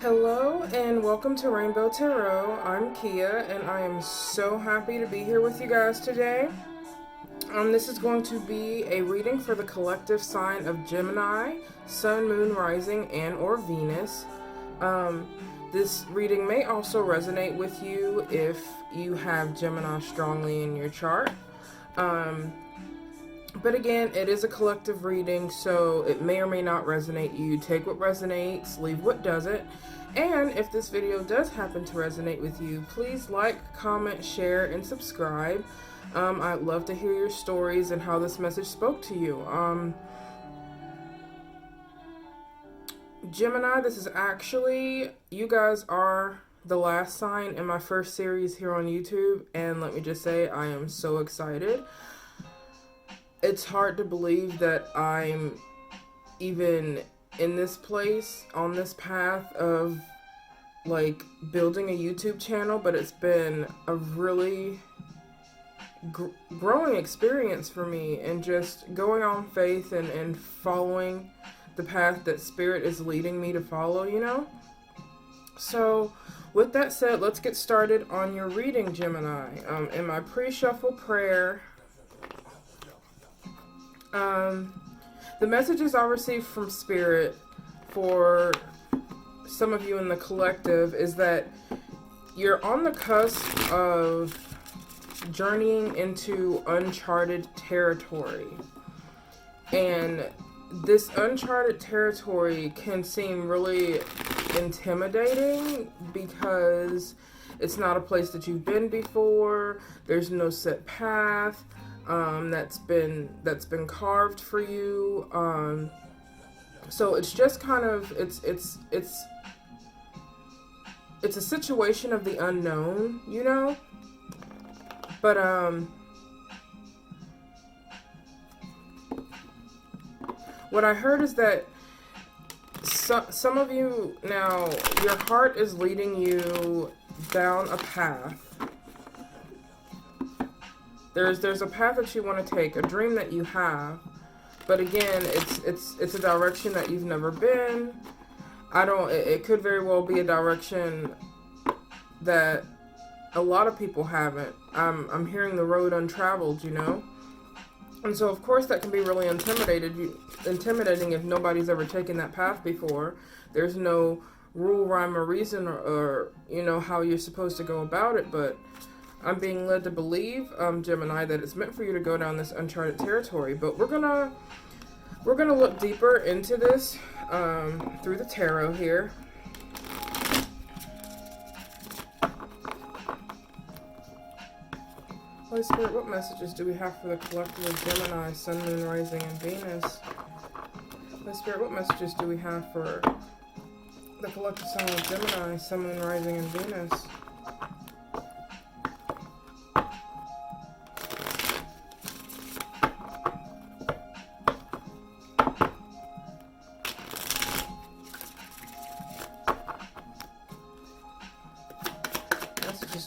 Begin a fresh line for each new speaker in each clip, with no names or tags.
Hello and welcome to Rainbow Tarot. I'm Kia and I am so happy to be here with you guys today. This is going to be a reading for the collective sign of Gemini, Sun, Moon, Rising, and or Venus. This reading may also resonate with you if you have Gemini strongly in your chart. But again, it is a collective reading, so it may or may not resonate you. Take what resonates, leave what doesn't. And if this video does happen to resonate with you, please like, comment, share, and subscribe. I'd love to hear your stories and how this message spoke to you. Gemini, this is actually, you guys are the last sign in my first series here on YouTube. And let me just say, I am so excited. It's hard to believe that I'm even in this place, on this path of like building a YouTube channel, but it's been a really growing experience for me, and just going on faith and following the path that Spirit is leading me to follow, you know? So with that said, let's get started on your reading, Gemini. In my pre-shuffle prayer, the messages I received from Spirit for some of you in the collective is that you're on the cusp of journeying into uncharted territory. And this uncharted territory can seem really intimidating because it's not a place that you've been before. There's no set path that's been carved for you. So it's just kind of it's a situation of the unknown, you know? But what I heard is that some of you now, your heart is leading you down a path. There's a path that you want to take, a dream that you have, but again, it's a direction that you've never been. It could very well be a direction that a lot of people haven't. I'm hearing the road untraveled, you know? And so of course that can be really intimidating if nobody's ever taken that path before. There's no rule, rhyme, or reason or you know how you're supposed to go about it, but I'm being led to believe, Gemini, that it's meant for you to go down this uncharted territory. But we're gonna look deeper into this through the tarot here. Holy Spirit, what messages do we have for the collective of Gemini, Sun, Moon, Rising, and Venus? Holy Spirit, what messages do we have for the collective sign of Gemini, Sun, Moon, Rising, and Venus?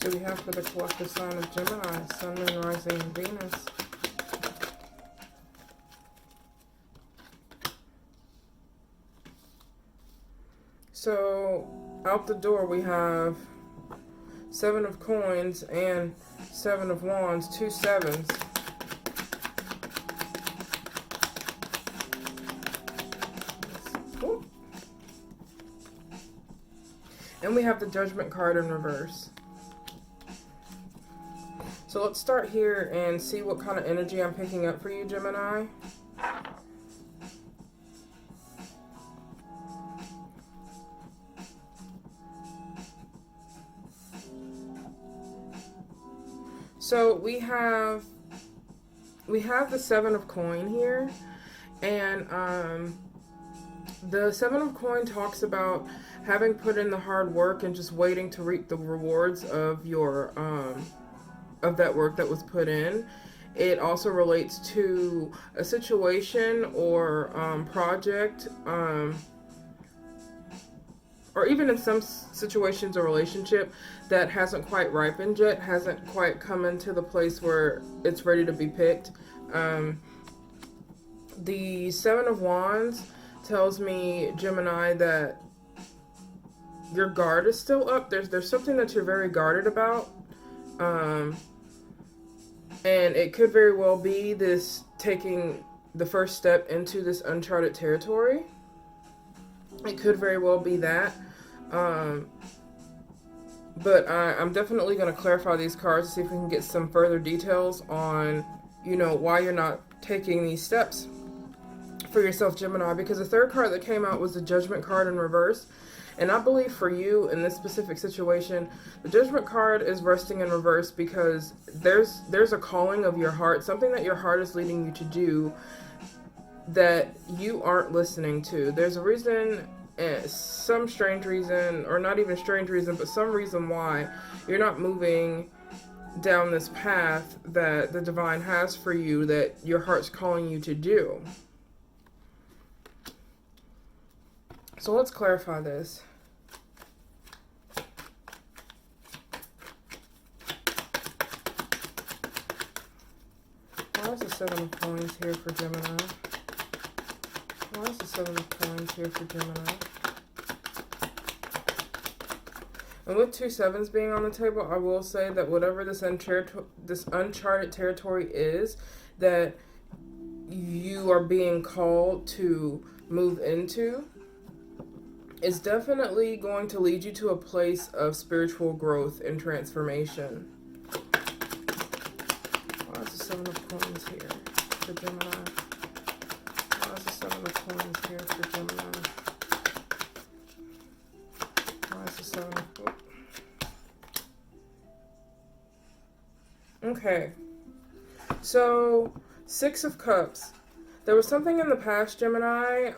Do we have for the collective sign of Gemini, Sun, Moon, Rising, and Venus? So, out the door we have 7 of coins and 7 of wands, 2 sevens. Ooh. And we have the Judgment card in reverse. So let's start here and see what kind of energy I'm picking up for you, Gemini. So we have the 7 of coin here, and the 7 of coin talks about having put in the hard work and just waiting to reap the rewards of your of that work that was put in. It also relates to a situation or project, or even in some situations a relationship that hasn't quite ripened yet, hasn't quite come into the place where it's ready to be picked. The 7 of Wands tells me, Gemini, that your guard is still up. There's something that you're very guarded about. And it could very well be this taking the first step into this uncharted territory. It could very well be that. But I'm definitely going to clarify these cards to see if we can get some further details on, why you're not taking these steps for yourself, Gemini. Because the third card that came out was the Judgment card in reverse. And I believe for you in this specific situation, the Judgment card is resting in reverse because there's a calling of your heart, something that your heart is leading you to do that you aren't listening to. There's a reason, some strange reason, or not even strange reason, but some reason why you're not moving down this path that the divine has for you, that your heart's calling you to do. So let's clarify this. Why is the Seven of Coins here for Gemini? Why is the Seven of Coins here for Gemini? And with 2 sevens being on the table, I will say that whatever this uncharted territory is that you are being called to move into, is definitely going to lead you to a place of spiritual growth and transformation. Why is the Seven of Coins here for Gemini? Why is the Seven of Coins here for Gemini? Why is the Seven of Coins? Okay. So, 6 of Cups. There was something in the past, Gemini,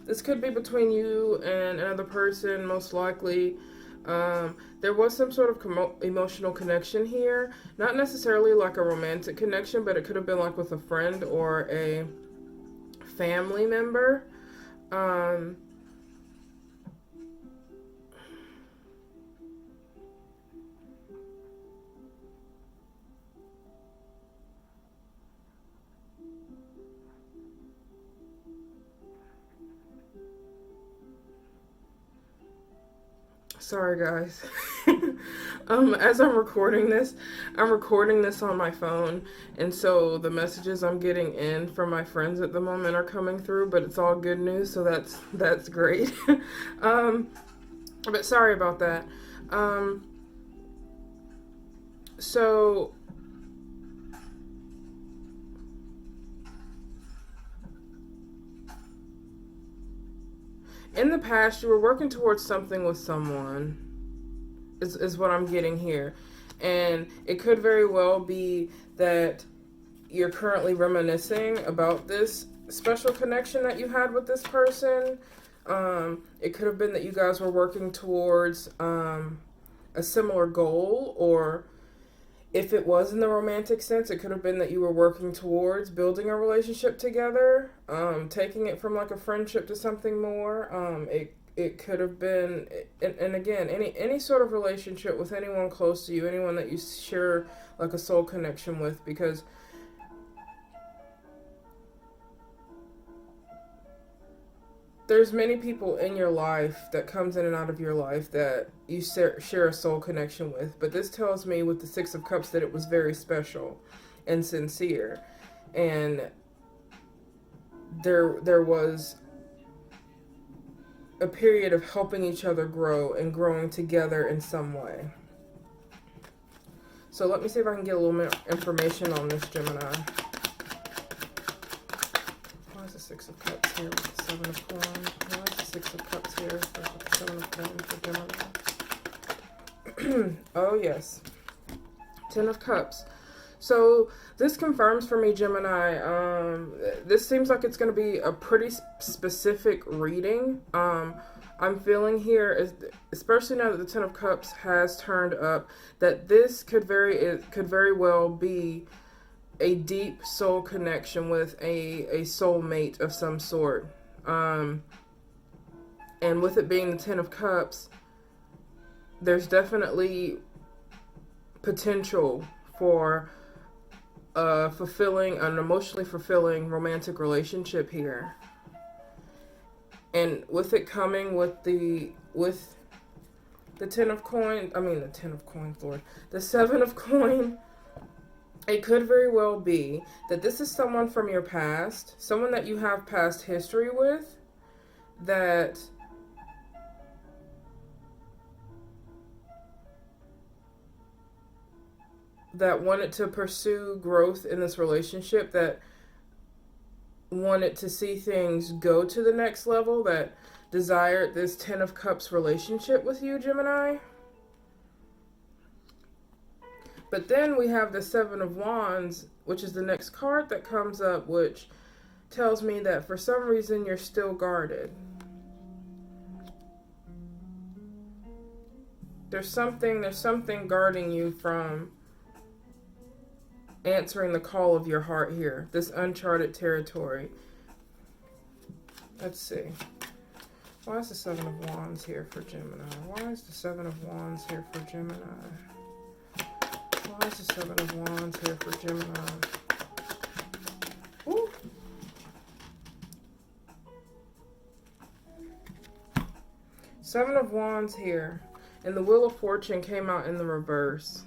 this could be between you and another person, most likely. There was some sort of emotional connection here. Not necessarily like a romantic connection, but it could have been like with a friend or a family member. Sorry, guys. As I'm recording this on my phone, and so the messages I'm getting in from my friends at the moment are coming through, but it's all good news, so that's great. But sorry about that. So in the past, you were working towards something with someone, is what I'm getting here. And it could very well be that you're currently reminiscing about this special connection that you had with this person. It could have been that you guys were working towards a similar goal, or if it was in the romantic sense, it could have been that you were working towards building a relationship together, taking it from like a friendship to something more. It could have been, and again, any sort of relationship with anyone close to you, anyone that you share like a soul connection with, because there's many people in your life that comes in and out of your life that you share a soul connection with. But this tells me with the 6 of Cups that it was very special and sincere. And there was a period of helping each other grow and growing together in some way. So let me see if I can get a little more information on this, Gemini. Why is the 6 of Cups here with the 7 of Coins? Why is the 6 of Cups here with the 7 of Coins for Gemini? Oh, yes. 10 of Cups. So this confirms for me, Gemini, this seems like it's going to be a pretty specific reading. I'm feeling here, especially now that the 10 of Cups has turned up, that this could very well be a deep soul connection with a soulmate of some sort. And with it being the 10 of Cups, there's definitely potential for an emotionally fulfilling romantic relationship here. And with it coming with the Ten of Coin, the Ten of Coins, Lord, the Seven of Coin, it could very well be that this is someone from your past, someone that you have past history with, that wanted to pursue growth in this relationship, that wanted to see things go to the next level, that desired this Ten of Cups relationship with you, Gemini. But then we have the Seven of Wands, which is the next card that comes up, which tells me that for some reason you're still guarded. There's something guarding you from answering the call of your heart here. This uncharted territory. Let's see. Why is the Seven of Wands here for Gemini? Why is the Seven of Wands here for Gemini? Why is the Seven of Wands here for Gemini? Ooh. Seven of Wands here. And the Wheel of Fortune came out in the reverse.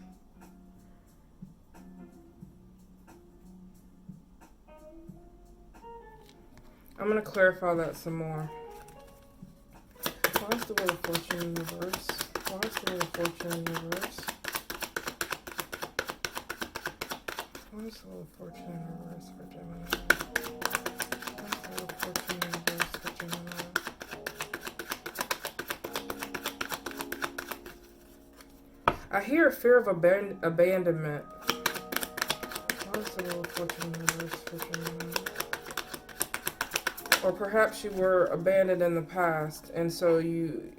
I'm going to clarify that some more. Why is the Wheel of Fortune in reverse? Why is the Wheel of Fortune in reverse? Why is the Wheel of Fortune in reverse for Gemini? Why is the Wheel of Fortune in reverse for Gemini? I hear a fear of abandonment. Why is the Wheel of Fortune in reverse for Gemini? Or perhaps you were abandoned in the past, and so you...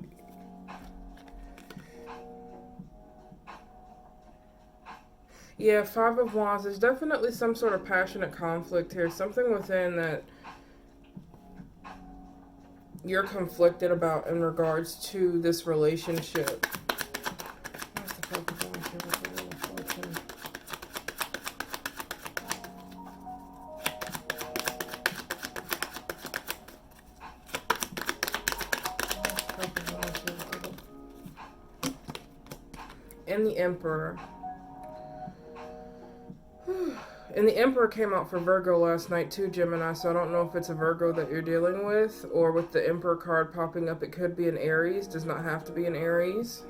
Yeah, Five of Wands. There's definitely some sort of passionate conflict here. Something within that you're conflicted about in regards to this relationship. What's the Five of Wands here with the Wheel of Fortune? And the Emperor. And the Emperor came out for Virgo last night too, Gemini, so I don't know if it's a Virgo that you're dealing with, or with the Emperor card popping up, it could be an Aries, does not have to be an Aries.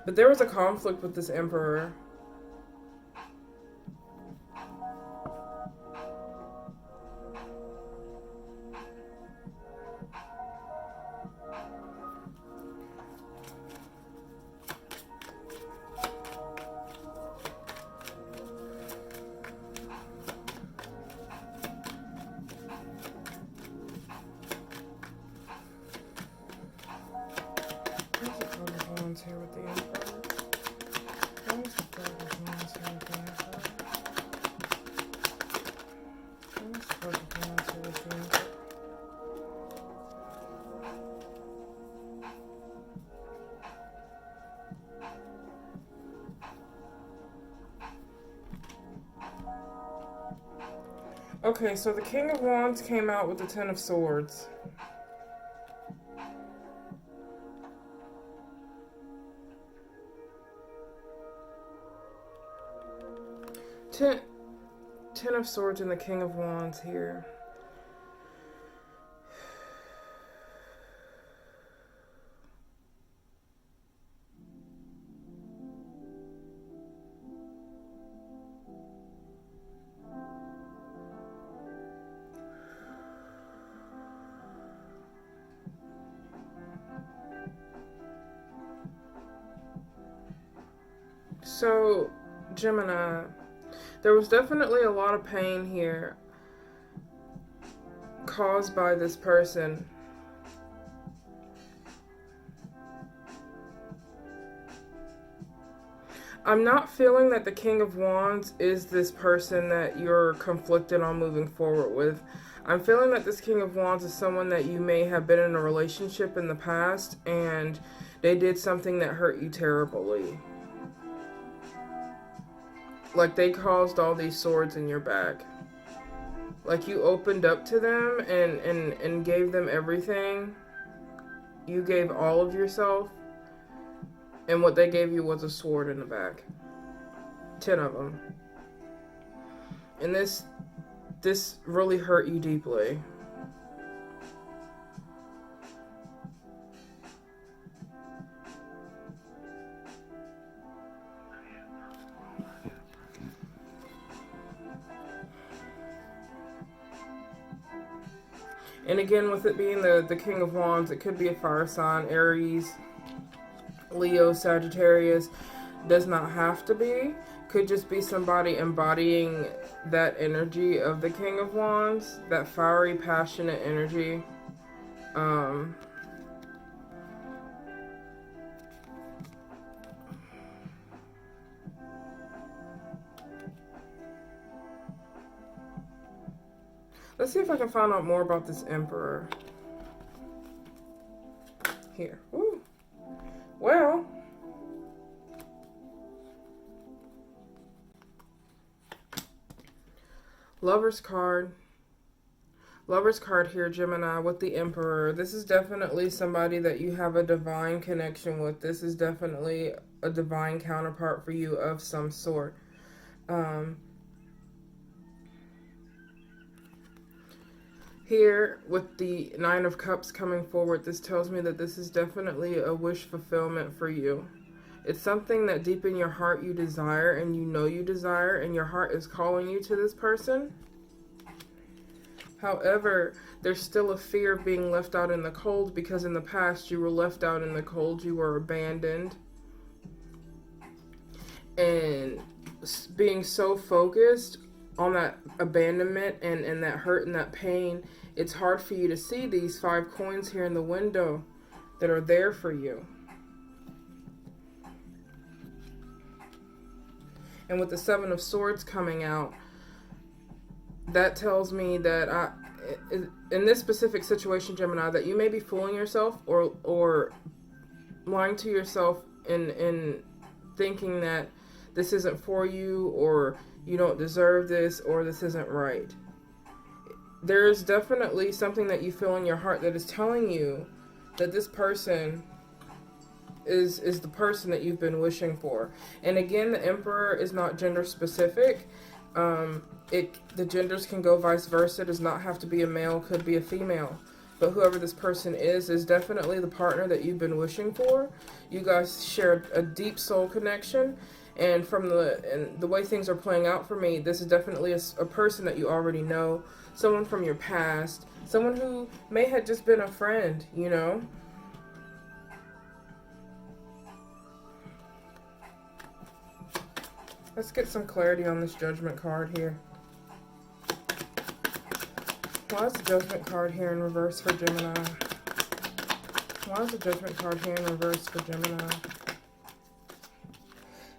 But there was a conflict with this Emperor. Here with the Emperor. Why is the Five of Wands here with the Emperor? Why is the Five of Wands here with the Emperor? Okay, so the King of Wands came out with the Ten of Swords. Ten of Swords and the King of Wands here. So, Gemini, there was definitely a lot of pain here caused by this person. I'm not feeling that the King of Wands is this person that you're conflicted on moving forward with. I'm feeling that this King of Wands is someone that you may have been in a relationship in the past and they did something that hurt you terribly. Like they caused all these swords in your back. Like you opened up to them and gave them everything. You gave all of yourself. And what they gave you was a sword in the back. 10 of them. And this really hurt you deeply. And again, with it being the King of Wands, it could be a fire sign, Aries, Leo, Sagittarius. Does not have to be. Could just be somebody embodying that energy of the King of Wands, that fiery, passionate energy. Let's see if I can find out more about this Emperor. Here. Ooh. Well. Lover's card. Lover's card here, Gemini, with the Emperor. This is definitely somebody that you have a divine connection with. This is definitely a divine counterpart for you of some sort. Here, with the Nine of Cups coming forward, this tells me that this is definitely a wish fulfillment for you. It's something that deep in your heart you desire, and you know you desire, and your heart is calling you to this person. However, there's still a fear of being left out in the cold, because in the past you were left out in the cold, you were abandoned. And being so focused on that abandonment and that hurt and that pain, it's hard for you to see these 5 coins here in the window that are there for you. And with the 7 of Swords coming out, that tells me that in this specific situation, Gemini, that you may be fooling yourself or lying to yourself in thinking that this isn't for you, or you don't deserve this, or this isn't right. There is definitely something that you feel in your heart that is telling you that this person is the person that you've been wishing for. And again, the Emperor is not gender specific. The genders can go vice versa. It does not have to be a male, could be a female. But whoever this person is definitely the partner that you've been wishing for. You guys share a deep soul connection. And from the way things are playing out for me, this is definitely a person that you already know. Someone from your past. Someone who may have just been a friend, you know. Let's get some clarity on this Judgment card here. Why is the Judgment card here in reverse for Gemini? Why is the Judgment card here in reverse for Gemini?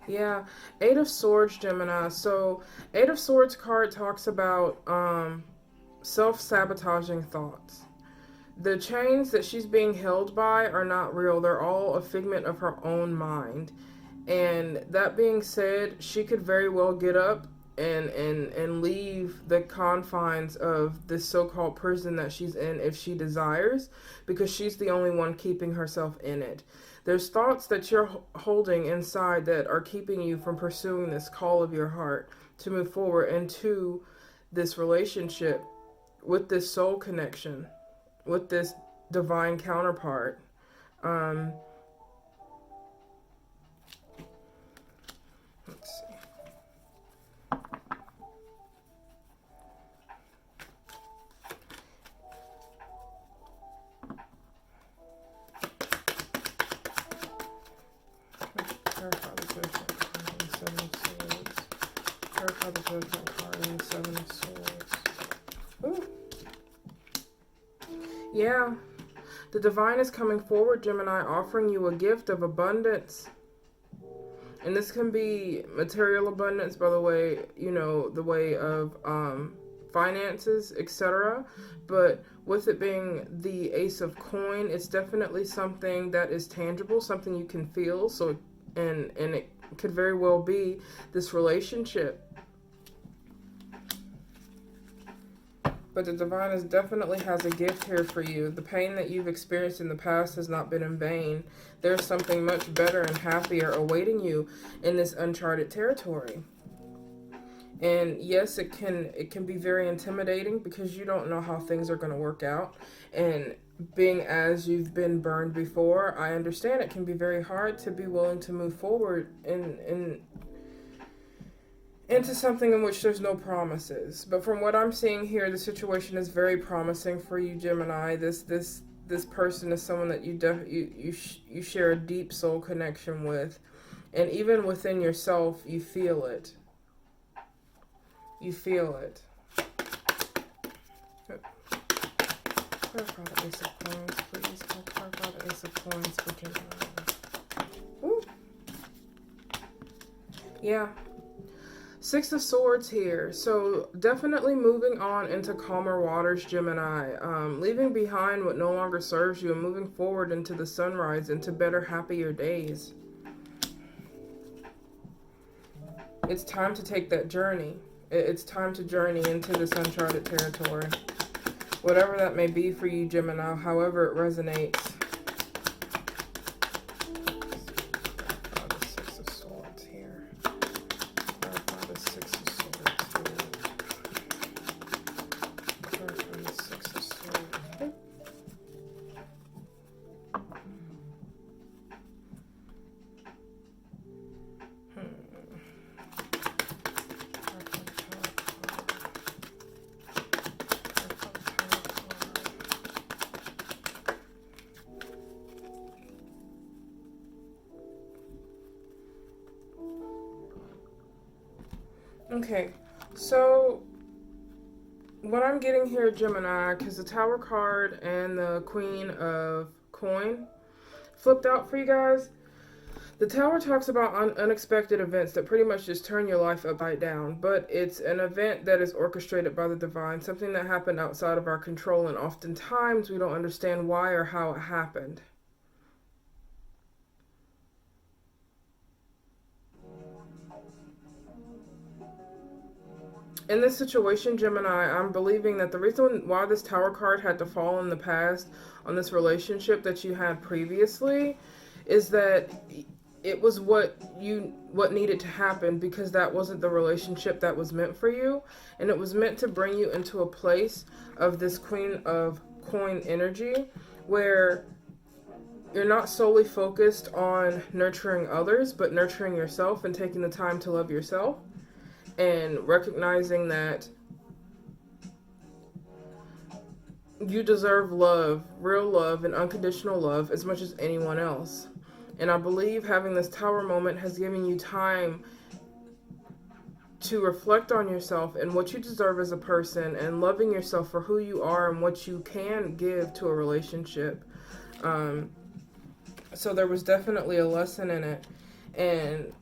Yeah, 8 of Swords, Gemini. So, 8 of Swords card talks about self-sabotaging thoughts. The chains that she's being held by are not real. They're all a figment of her own mind. And that being said, she could very well get up and leave the confines of this so-called prison that she's in if she desires, because she's the only one keeping herself in it. There's thoughts that you're holding inside that are keeping you from pursuing this call of your heart to move forward into this relationship with this soul connection, with this divine counterpart. Let's see. Clarify the Judgment card in 7 of Swords. Clarify the Judgment card in 7 of Swords. Ooh. Yeah. The divine is coming forward, Gemini, offering you a gift of abundance. And this can be material abundance, by the way, you know, the way of finances, etc. But with it being the Ace of Coin, it's definitely something that is tangible, something you can feel. So, and it could very well be this relationship. But the divine definitely has a gift here for you. The pain that you've experienced in the past has not been in vain. There's something much better and happier awaiting you in this uncharted territory. And yes, it can be very intimidating because you don't know how things are going to work out. And being as you've been burned before, I understand it can be very hard to be willing to move forward into something in which there's no promises. But from what I'm seeing here, the situation is very promising for you, Gemini. This person is someone that you share a deep soul connection with, and even within yourself, you feel it. You feel it. Clarify the Ace of Coins, please. Clarify the Ace of Coins for Gemini. Ooh. Yeah. Six of Swords here. So definitely moving on into calmer waters, Gemini. Leaving behind what no longer serves you and moving forward into the sunrise, into better, happier days. It's time to take that journey. It's time to journey into this uncharted territory. Whatever that may be for you, Gemini, however it resonates. Okay, so what I'm getting here, Gemini, because the Tower card and the Queen of Coin flipped out for you guys. The Tower talks about unexpected events that pretty much just turn your life upside down, but it's an event that is orchestrated by the divine, something that happened outside of our control, and oftentimes we don't understand why or how it happened. In this situation, Gemini, I'm believing that the reason why this Tower card had to fall in the past on this relationship that you had previously is that it was what needed to happen, because that wasn't the relationship that was meant for you, and it was meant to bring you into a place of this Queen of Coin energy where you're not solely focused on nurturing others, but nurturing yourself and taking the time to love yourself. And recognizing that you deserve love, real love, and unconditional love as much as anyone else. And I believe having this Tower moment has given you time to reflect on yourself and what you deserve as a person, and loving yourself for who you are and what you can give to a relationship. So there was definitely a lesson in it. And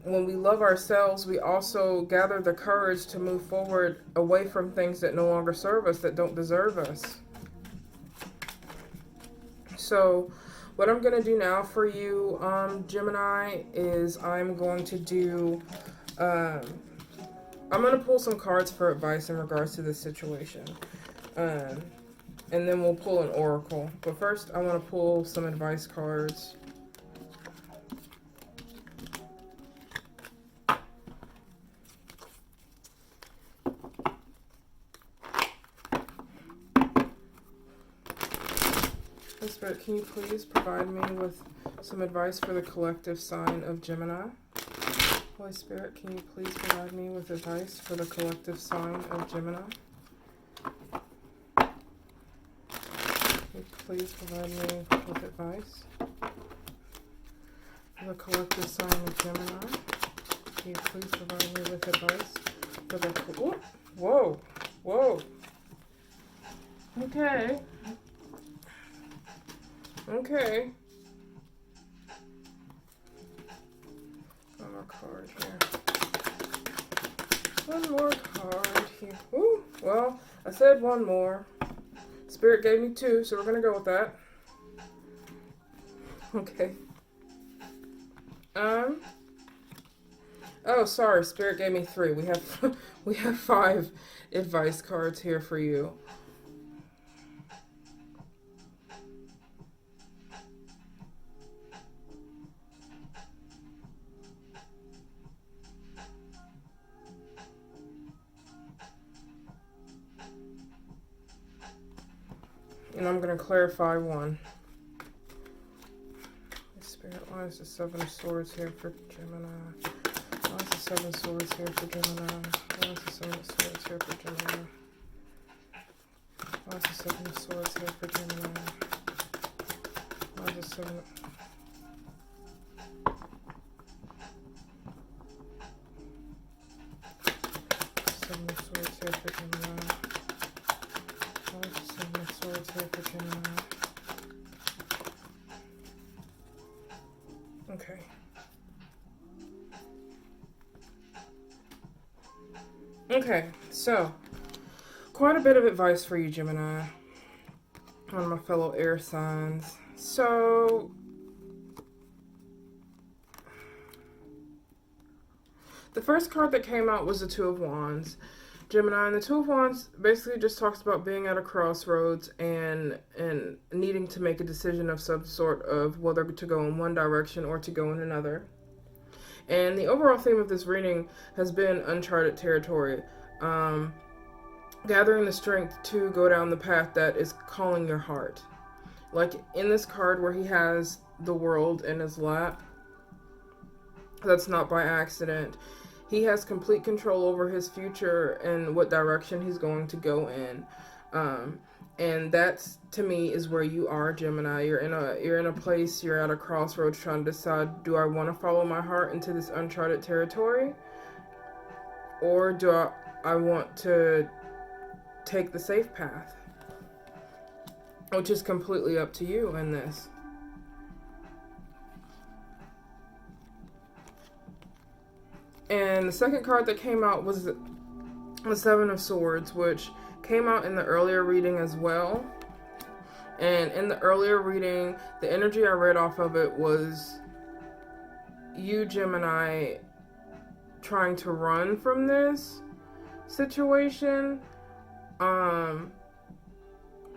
when we love ourselves, we also gather the courage to move forward away from things that no longer serve us, that don't deserve us. So what I'm going to do now for you, Gemini, is I'm going to do, I'm going to pull some cards for advice in regards to this situation. And then we'll pull an oracle. But first, I want to pull some advice cards. Spirit, can you please provide me with some advice for the collective sign of Gemini? Holy Spirit, can you please provide me with advice for the collective sign of Gemini? Can you please provide me with advice for the collective sign of Gemini? Can you please provide me with advice for the... Whoa! Whoa! Okay. Okay. One more card here. One more card here. Ooh, well, I said one more. Spirit gave me two, so we're going to go with that. Okay. Oh, sorry, Spirit gave me 3. We have we have 5 advice cards here for you. And I'm going to clarify one. Spirit, why is the 7 of Swords here for Gemini? Why is the 7 of Swords here for Gemini? Why is the 7 of Swords here for Gemini? Why is the 7 of Swords here for Gemini? Why is the 7 of... Seven of Swords here for Gemini. Why is the 7 of Swords here for Gemini? Okay. Okay, so quite a bit of advice for you, Gemini, on my fellow air signs. So the first card that came out was the Two of Wands. Gemini, and the Two of Wands basically just talks about being at a crossroads and needing to make a decision of some sort of whether to go in one direction or to go in another. And the overall theme of this reading has been uncharted territory, gathering the strength to go down the path that is calling your heart. Like in this card where he has the world in his lap, that's not by accident. He has complete control over his future and what direction he's going to go in. And that's, to me, is where you are, Gemini. You're in a place, you're at a crossroads trying to decide, do I want to follow my heart into this uncharted territory? Or do I want to take the safe path? Which is completely up to you in this. And the second card that came out was the Seven of Swords, which came out in the earlier reading as well. And in the earlier reading, the energy I read off of it was you, Gemini, trying to run from this situation,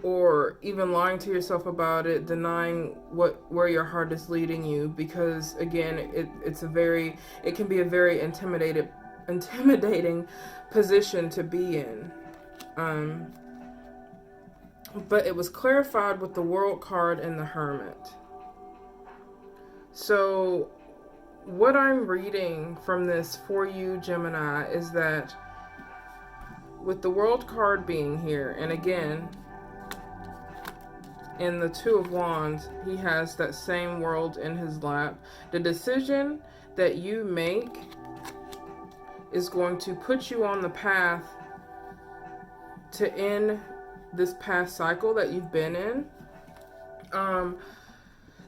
or even lying to yourself about it, denying where your heart is leading you, because again, it can be a very intimidating position to be in. But it was clarified with the World card and the Hermit. So what I'm reading from this for you, Gemini, is that with the World card being here, and again, in the Two of Wands, he has that same world in his lap. The decision that you make is going to put you on the path to end this past cycle that you've been in.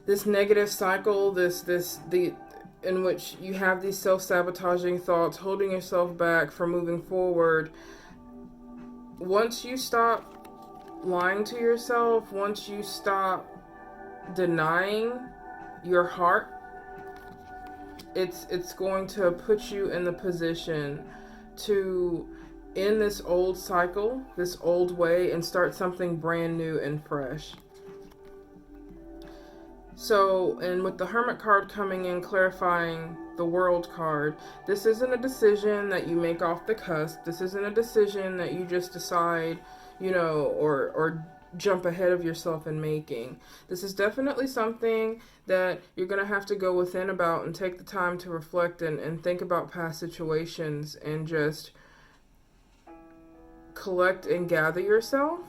This negative cycle, in which you have these self-sabotaging thoughts, holding yourself back from moving forward. Once you stop lying to yourself, once you stop denying your heart, it's going to put you in the position to end this old cycle, this old way, and start something brand new and fresh. So, and with the Hermit card coming in, clarifying the World card, this isn't a decision that you make off the cusp. This isn't a decision that you just decide, or jump ahead of yourself in making. This is definitely something that you're going to have to go within about and take the time to reflect and think about past situations and just collect and gather yourself.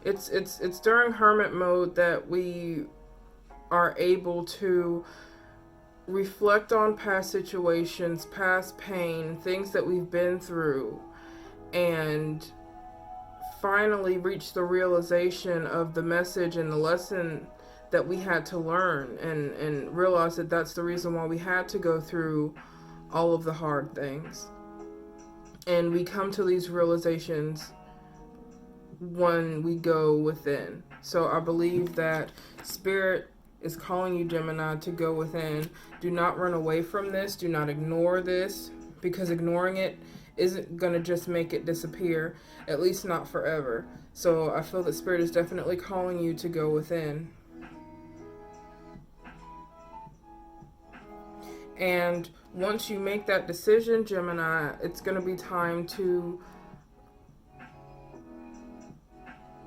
It's during Hermit mode that we are able to reflect on past situations, past pain, things that we've been through, and finally reach the realization of the message and the lesson that we had to learn, and realize that that's the reason why we had to go through all of the hard things. And we come to these realizations when we go within. So I believe that Spirit is calling you, Gemini, to go within. Do not run away from this. Do not ignore this, because ignoring it isn't going to just make it disappear, at least not forever. So I feel that Spirit is definitely calling you to go within. And once you make that decision, Gemini, it's going to be time to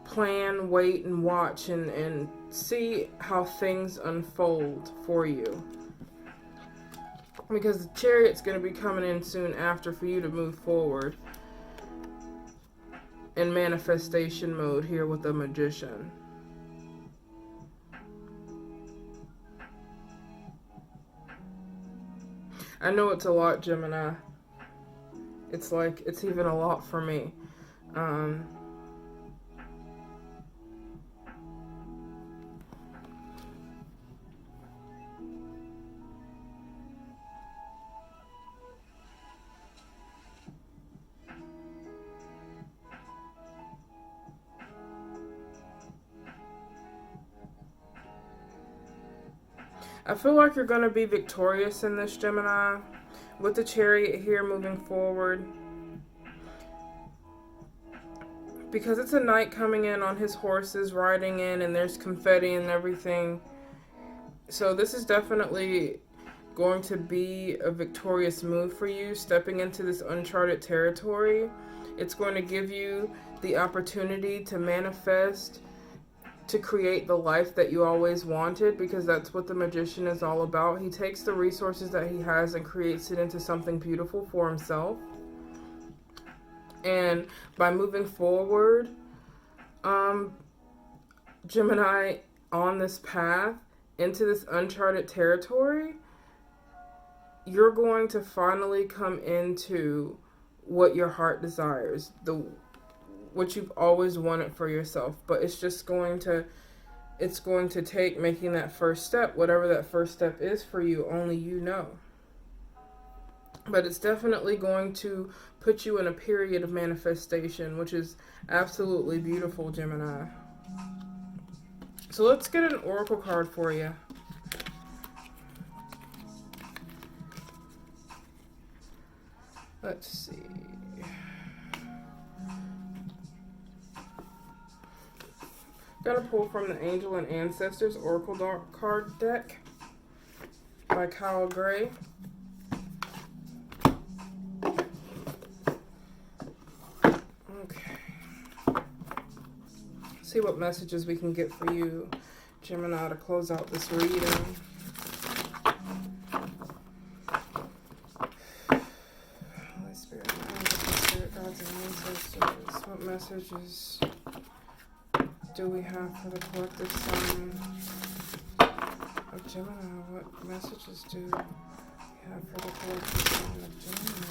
plan, wait, and watch, and see how things unfold for you. Because the Chariot's going to be coming in soon after for you to move forward in manifestation mode here with the Magician. I know it's a lot, Gemini. It's like, it's even a lot for me. I feel like you're going to be victorious in this, Gemini, with the Chariot here moving forward. Because it's a knight coming in on his horses, riding in, and there's confetti and everything. So this is definitely going to be a victorious move for you, stepping into this uncharted territory. It's going to give you the opportunity to manifest, to create the life that you always wanted, because that's what the Magician is all about. He takes the resources that he has and creates it into something beautiful for himself. And by moving forward, Gemini, on this path into this uncharted territory, you're going to finally come into what your heart desires, what you've always wanted for yourself. But it's just going to take making that first step, whatever that first step is for you, only you know. But it's definitely going to put you in a period of manifestation, which is absolutely beautiful, Gemini. So let's get an oracle card for you. Let's see. Gonna pull from the Angel and Ancestors Oracle card deck by Kyle Gray. Okay. See what messages we can get for you, Gemini, to close out this reading. Holy Spirit, gods and ancestors, what messages do we have for the collective sign of Gemini? What messages do we have for the collective sign of Gemini?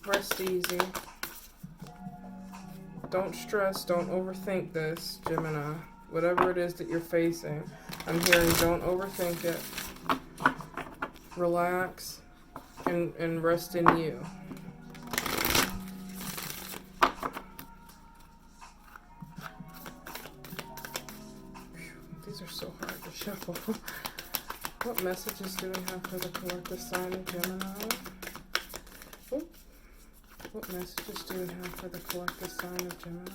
Rest easy. Don't stress, don't overthink this, Gemini. Whatever it is that you're facing, I'm hearing don't overthink it. Relax and rest in you. These are so hard to shuffle. What messages do we have for the collective sign of Gemini? Oh. What messages do we have for the collective sign of Gemini?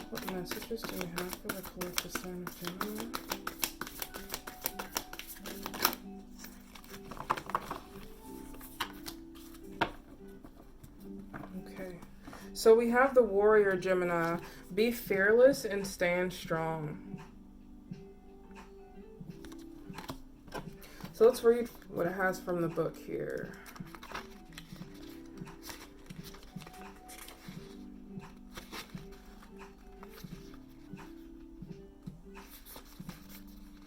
What messages do we have for the collective sign of Gemini? Okay. So we have the Warrior, Gemini. Be fearless and stand strong. So let's read what it has from the book here.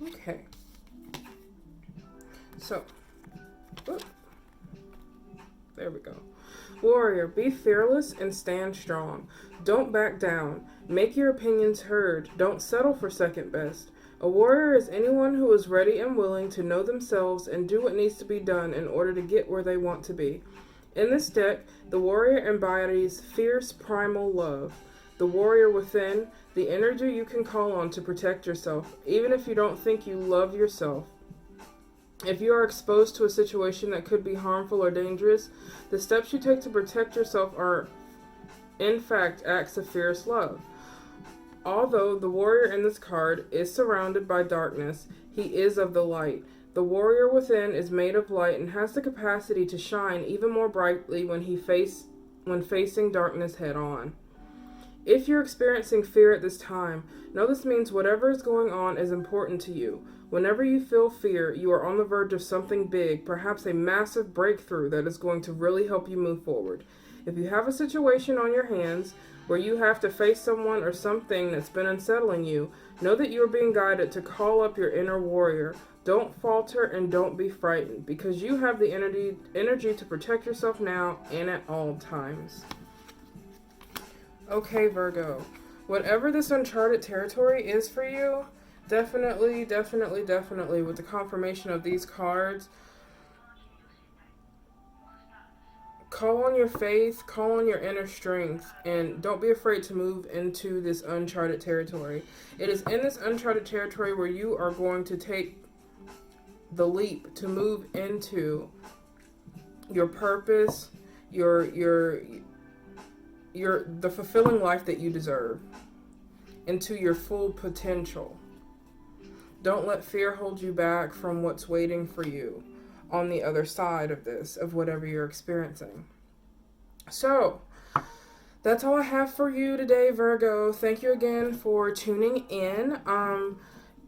Okay. So, there we go. Warrior, be fearless and stand strong. Don't back down. Make your opinions heard. Don't settle for second best. A warrior is anyone who is ready and willing to know themselves and do what needs to be done in order to get where they want to be. In this deck, the warrior embodies fierce primal love. The warrior within, the energy you can call on to protect yourself, even if you don't think you love yourself. If you are exposed to a situation that could be harmful or dangerous, the steps you take to protect yourself are, in fact, acts of fierce love. Although the warrior in this card is surrounded by darkness, he is of the light. The warrior within is made of light and has the capacity to shine even more brightly when facing darkness head on. If you're experiencing fear at this time, know this means whatever is going on is important to you. Whenever you feel fear, you are on the verge of something big, perhaps a massive breakthrough that is going to really help you move forward. If you have a situation on your hands where you have to face someone or something that's been unsettling you, know that you are being guided to call up your inner warrior. Don't falter and don't be frightened, because you have the energy to protect yourself now and at all times. Okay, Virgo, whatever this uncharted territory is for you, definitely, with the confirmation of these cards, call on your faith, call on your inner strength, and don't be afraid to move into this uncharted territory. It is in this uncharted territory where you are going to take the leap to move into your purpose, the fulfilling life that you deserve, into your full potential. Don't let fear hold you back from what's waiting for you on the other side of this, of whatever you're experiencing. So, that's all I have for you today, Virgo. Thank you again for tuning in.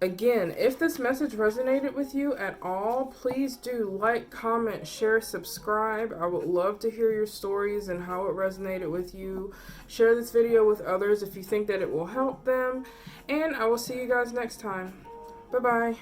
Again, if this message resonated with you at all, please do like, comment, share, subscribe. I would love to hear your stories and how it resonated with you. Share this video with others if you think that it will help them. And I will see you guys next time. Bye-bye.